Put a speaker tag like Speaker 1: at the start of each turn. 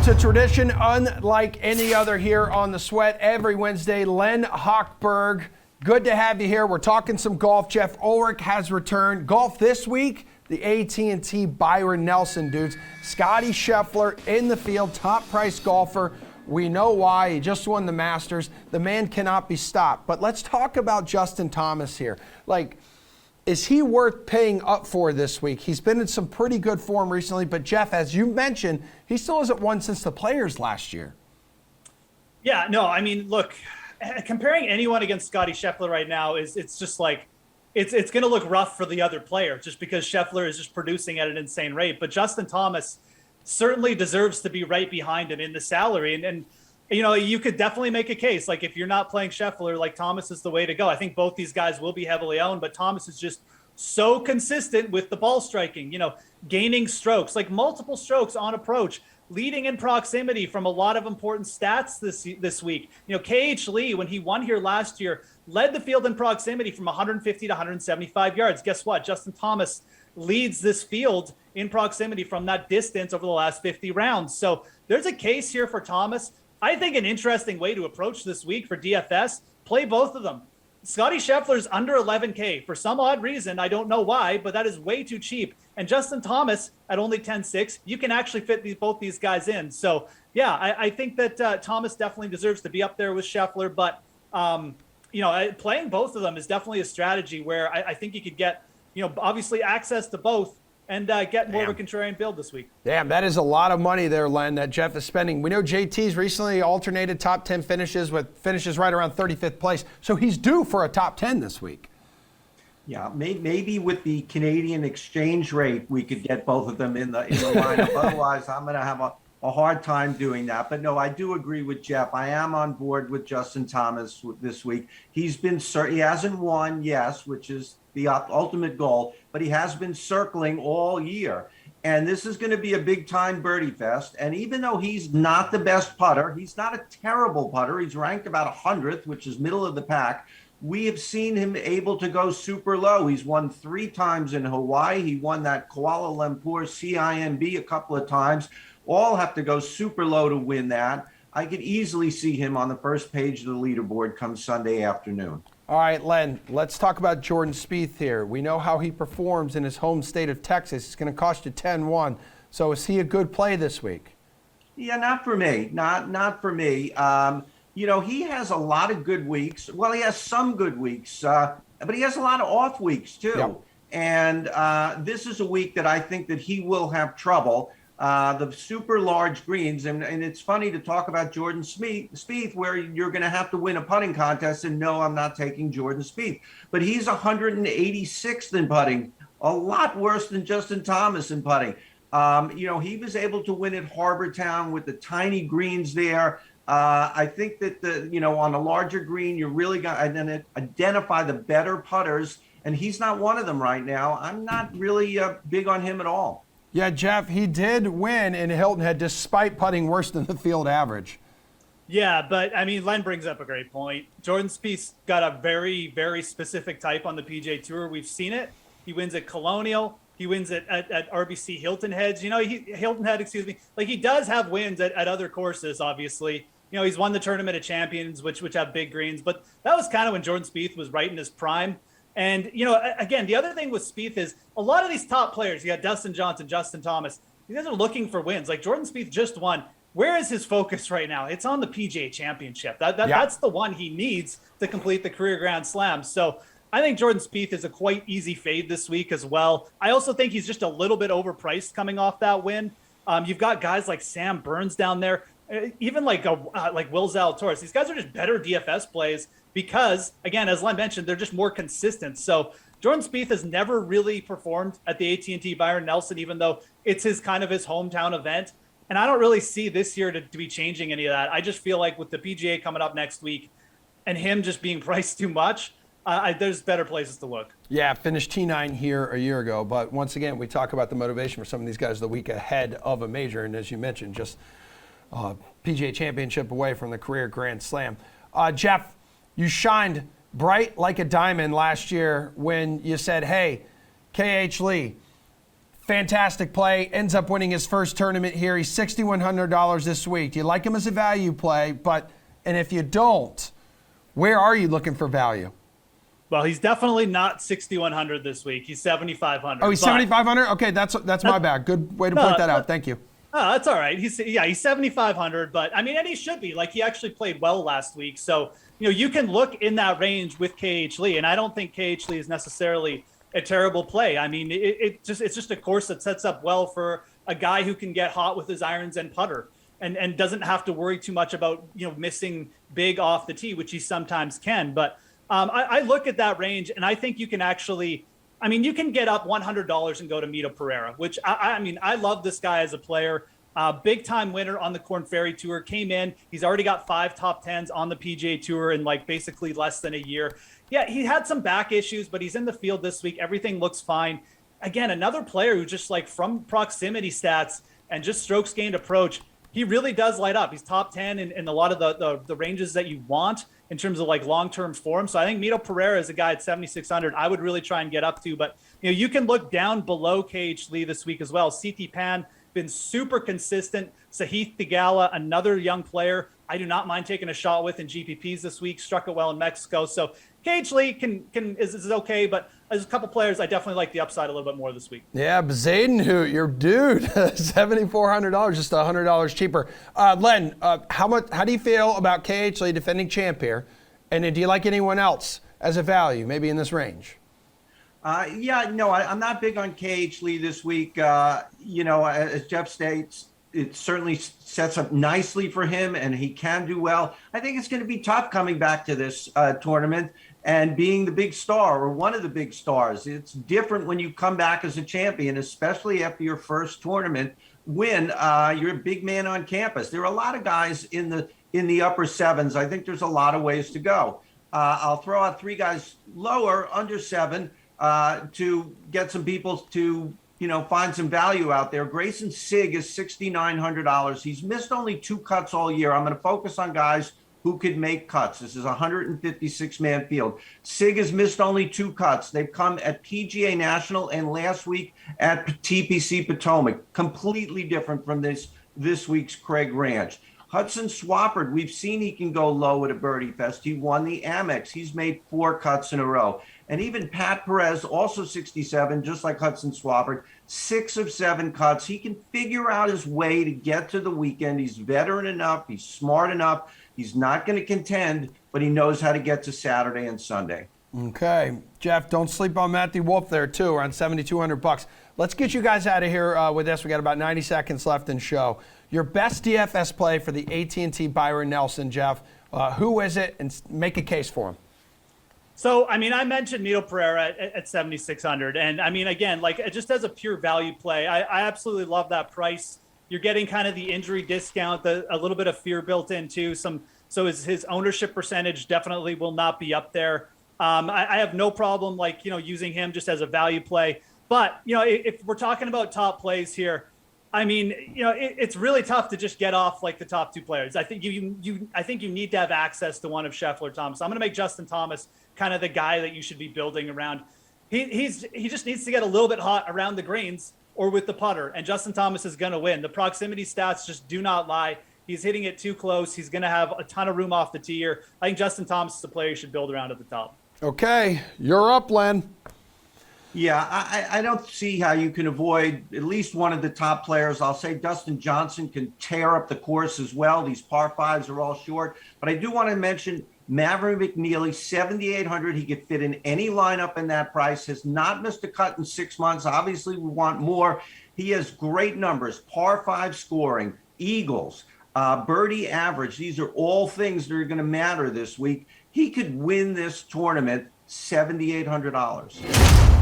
Speaker 1: It's a tradition unlike any other here on The Sweat. Every Wednesday, Len Hochberg, good to have you here. We're talking some golf. Geoff Ulrich has returned. Golf this week, the AT&T Byron Nelson dudes. Scottie Scheffler in the field, top-priced golfer. We know why. He just won the Masters. The man cannot be stopped. But let's talk about Justin Thomas here. Is he worth paying up for this week? He's been in some pretty good form recently, but Geoff, as you mentioned, he still hasn't won since the Players last year.
Speaker 2: Yeah, no, I mean, look, comparing anyone against Scottie Scheffler right now it's just like it's going to look rough for the other player just because Scheffler is just producing at an insane rate. But Justin Thomas certainly deserves to be right behind him in the salary. And you know, you could definitely make a case. Like, if you're not playing Scheffler, like, Thomas is the way to go. I think both these guys will be heavily owned, but Thomas is just so consistent with the ball striking, you know, gaining strokes, like multiple strokes on approach, leading in proximity from a lot of important stats this week. You know, KH Lee, when he won here last year, led the field in proximity from 150 to 175 yards. Guess what? Justin Thomas leads this field in proximity from that distance over the last 50 rounds. So there's a case here for Thomas. I think an interesting way to approach this week for DFS, play both of them. Scottie Scheffler's under 11K. For some odd reason, I don't know why, but that is way too cheap. And Justin Thomas at only 10.6, you can actually fit both these guys in. So, yeah, I think that Thomas definitely deserves to be up there with Scheffler. But, you know, playing both of them is definitely a strategy where I think you could get, you know, obviously access to both and get more of a contrarian build this week.
Speaker 1: Damn, that is a lot of money there, Len, that Geoff is spending. We know JT's recently alternated top 10 finishes with finishes right around 35th place, so he's due for a top 10 this week.
Speaker 3: Yeah, maybe with the Canadian exchange rate, we could get both of them in the lineup. Otherwise, I'm going to have a hard time doing that. But no, I do agree with Geoff. I am on board with Justin Thomas this week. He hasn't won, yes, which is the ultimate goal, but he has been circling all year. And this is going to be a big-time birdie fest. And even though he's not the best putter, he's not a terrible putter. He's ranked about 100th, which is middle of the pack. We have seen him able to go super low. He's won 3 times in Hawaii. He won that Kuala Lumpur CIMB a couple of times. All have to go super low to win that. I could easily see him on the first page of the leaderboard come Sunday afternoon.
Speaker 1: All right, Len, let's talk about Jordan Spieth here. We know how he performs in his home state of Texas. It's going to cost you 10-1. So is he a good play this week?
Speaker 3: Yeah, not for me. Not for me. You know, he has a lot of good weeks. Well, he has some good weeks, but he has a lot of off weeks too. Yep. And this is a week that I think that he will have trouble. The super large greens, and it's funny to talk about Jordan Spieth where you're going to have to win a putting contest, and no, I'm not taking Jordan Spieth. But he's 186th in putting, a lot worse than Justin Thomas in putting. You know, he was able to win at Harbor Town with the tiny greens there. I think that, you know, on a larger green, you're really going to identify the better putters, and he's not one of them right now. I'm not really big on him at all.
Speaker 1: Yeah, Geoff, he did win in Hilton Head despite putting worse than the field average.
Speaker 2: Yeah, but, I mean, Len brings up a great point. Jordan Spieth's got a very, very specific type on the PGA Tour. We've seen it. He wins at Colonial. He wins at RBC Hilton Heads. You know, Hilton Head, excuse me. Like, he does have wins at other courses, obviously. You know, he's won the Tournament of Champions, which have big greens. But that was kind of when Jordan Spieth was right in his prime. And, you know, again, the other thing with Spieth is a lot of these top players, you got Dustin Johnson, Justin Thomas, these guys are looking for wins. Like, Jordan Spieth just won. Where is his focus right now? It's on the PGA Championship. That's the one he needs to complete the career Grand Slam. So I think Jordan Spieth is a quite easy fade this week as well. I also think he's just a little bit overpriced coming off that win. You've got guys like Sam Burns down there, even like Will Zalatoris. These guys are just better DFS plays because, again, as Len mentioned, they're just more consistent. So Jordan Spieth has never really performed at the AT&T Byron Nelson, even though it's his hometown event. And I don't really see this year to be changing any of that. I just feel like with the PGA coming up next week and him just being priced too much, there's better places to look.
Speaker 1: Yeah, finished T9 here a year ago. But once again, we talk about the motivation for some of these guys the week ahead of a major. And as you mentioned, just PGA Championship away from the career Grand Slam. Geoff, you shined bright like a diamond last year when you said, hey, KH Lee, Fantastic play. Ends up winning his first tournament here. He's $6,100 this week. Do you like him as a value play? And if you don't, where are you looking for value?
Speaker 2: Well, he's definitely not 6,100 this week. He's 7,500.
Speaker 1: Oh, he's 7,500? Okay, that's my bad. Good way to point that out. Thank you.
Speaker 2: Oh, that's all right. He's 7,500, but I mean, and he should be. Like, he actually played well last week. So, you can look in that range with KH Lee, and I don't think KH Lee is necessarily a terrible play. I mean, it's just a course that sets up well for a guy who can get hot with his irons and putter and doesn't have to worry too much about, missing big off the tee, which he sometimes can. But I look at that range, and I think you can actually, you can get up $100 and go to Mito Pereira, which I love this guy as a player. Big time winner on the Korn Ferry Tour, came in. He's already got 5 top 10s on the PGA Tour in basically less than a year. Yeah, he had some back issues, but he's in the field this week. Everything looks fine. Again, another player who just from proximity stats and just strokes gained approach, he really does light up. He's top 10 in a lot of the ranges that you want in terms of long-term form. So I think Mito Pereira is a guy at 7,600 I would really try and get up to. But you can look down below KH Lee this week as well. CT Pan been super consistent. Sahith Theegala, another young player I do not mind taking a shot with in GPPs this week. Struck it well in Mexico. So KH Lee is okay, but there's a couple players I definitely like the upside a little bit more this week.
Speaker 1: Yeah, Zadenhout, your dude, $7,400, just $100 cheaper. Len, how do you feel about KH Lee, defending champ here? And do you like anyone else as a value, maybe in this range?
Speaker 3: I'm not big on KH Lee this week. As Geoff states, it certainly sets up nicely for him, and he can do well. I think it's going to be tough coming back to this tournament and being the big star or one of the big stars. It's different when you come back as a champion, especially after your first tournament win. You're a big man on campus. There are a lot of guys in the upper sevens. I think there's a lot of ways to go. I'll throw out 3 guys lower, under 7, to get some people to find some value out there. Grayson Sigg is $6,900. He's missed only 2 cuts all year. I'm going to focus on guys who could make cuts. This is a 156-man field. Sigg has missed only 2 cuts. They've come at PGA National and last week at TPC Potomac. Completely different from this week's Craig Ranch. Hudson Swafford, we've seen he can go low at a birdie fest. He won the Amex. He's made 4 cuts in a row. And even Pat Perez, also 67, just like Hudson Swafford, 6 of 7 cuts. He can figure out his way to get to the weekend. He's veteran enough. He's smart enough. He's not going to contend, but he knows how to get to Saturday and Sunday.
Speaker 1: Okay. Geoff, don't sleep on Matthew Wolff there, too, around $7,200. Let's get you guys out of here with this. We got about 90 seconds left in show. Your best DFS play for the AT&T Byron Nelson, Geoff. Who is it? And make a case for him.
Speaker 2: So, I mentioned Mito Pereira at 7,600. And, again, just as a pure value play, I absolutely love that price. You're getting kind of the injury discount, a little bit of fear built into so his ownership percentage definitely will not be up there. I have no problem, using him just as a value play. But, if we're talking about top plays here, it's really tough to just get off the top 2 players. I think you need to have access to one of Scheffler Thomas. I'm going to make Justin Thomas kind of the guy that you should be building around. He just needs to get a little bit hot around the greens or with the putter, and Justin Thomas is going to win. The proximity stats just do not lie. He's hitting it too close. He's going to have a ton of room off the tee here. I think Justin Thomas is a player you should build around at the top.
Speaker 1: Okay, you're up, Len.
Speaker 3: Yeah, I don't see how you can avoid at least one of the top players. I'll say Dustin Johnson can tear up the course as well. These par 5s are all short. But I do want to mention Maverick McNeely, 7,800. He could fit in any lineup in that price. Has not missed a cut in 6 months. Obviously, we want more. He has great numbers. Par 5 scoring, eagles, birdie average. These are all things that are going to matter this week. He could win this tournament $7,800.